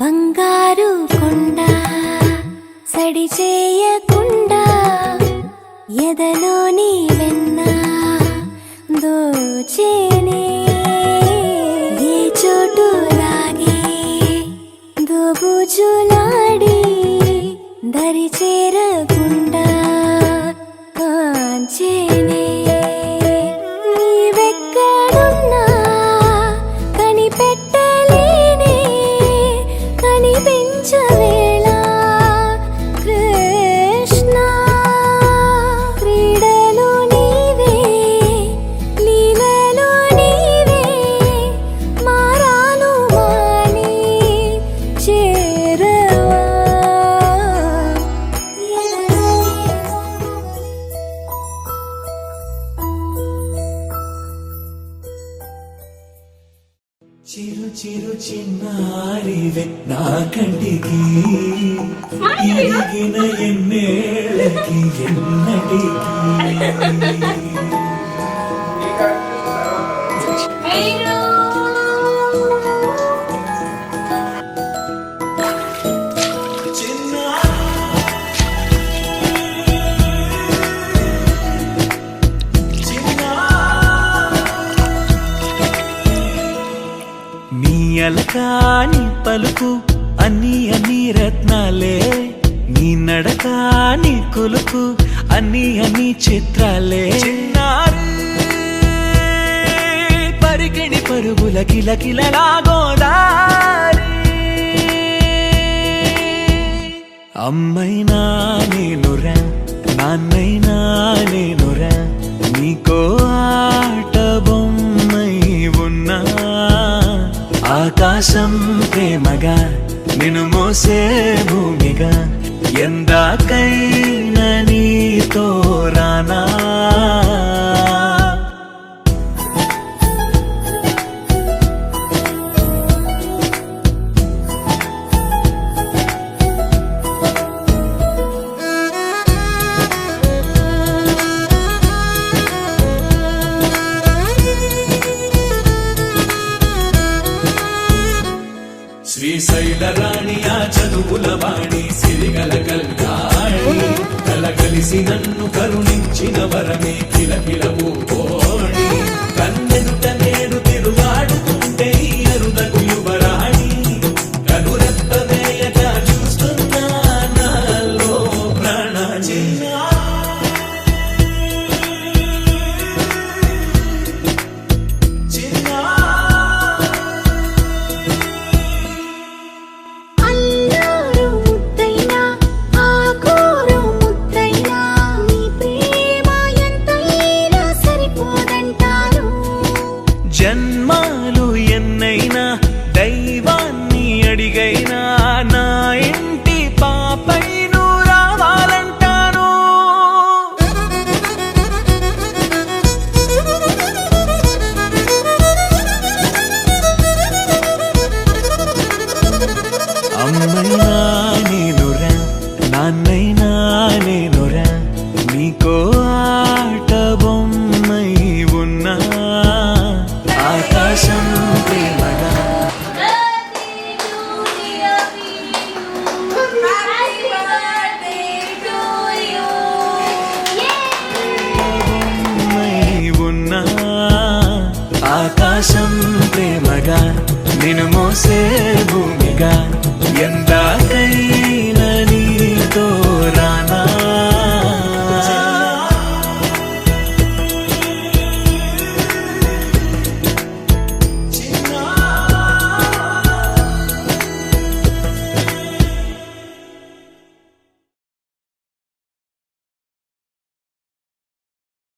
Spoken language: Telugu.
బంగారు కొండ సడి చేయకుండా ఎదలోని వెన్న దోచేనే ఏ చోటు లాగే దోబుజులాడి దరి చేరకుండా కాంచేనే నీవెక్కడున్నా కనిపెట్టలేనే కనిపించవేళ కృష్ణ క్రీడలు నీవే లీలలు నీవే మారాను మాని చేరవా చిరు చిరు చిన్నారివే నా కంటికి ఎదిగిన ఎన్నేళ్ళకి ఎన్నటికి అలకాని పలుకు అన్ని అన్ని రత్నాలే నీ నడక నీ కొలుకు అన్ని అన్ని చిత్రాలే పరికిణి పరుగుల కిలకిలలా గోదారి అమ్మైనా నేనురా నాన్నైనా నేనురా నీకో ఆట బొమ్మై ఉన్నా ఆకాశం ప్రేమగా నిన్ను మోసే భూమిగా ఎందాకైనా నీతో రానా శ్రీశైల రాణి ఆ చదువుల వాణి సిరిగల కల్గాణి కలగలిసి నన్ను కరుణించిన వరమే కిలకిలవు కోణి కన్నెదుట నేడు తిరుగాడుతుంటే అరుదకు యువరాణి కనురెప్ప వేయక చూస్తున్నా నాలో ప్రాణ జన్మాలు ఎన్నైనా దైవాన్ని అడిగైనా నా ఇంటి పాపై నువ్వు రావాలంటాను అమ్మైనా నేనురా నాన్నైనా నేనురా నీకో ఆట బొమ్మై ఉన్నా ఆకాశం ప్రేమగా ఉన్నా ఆకాశం ప్రేమగా నిన్ను మోసే భూమిగా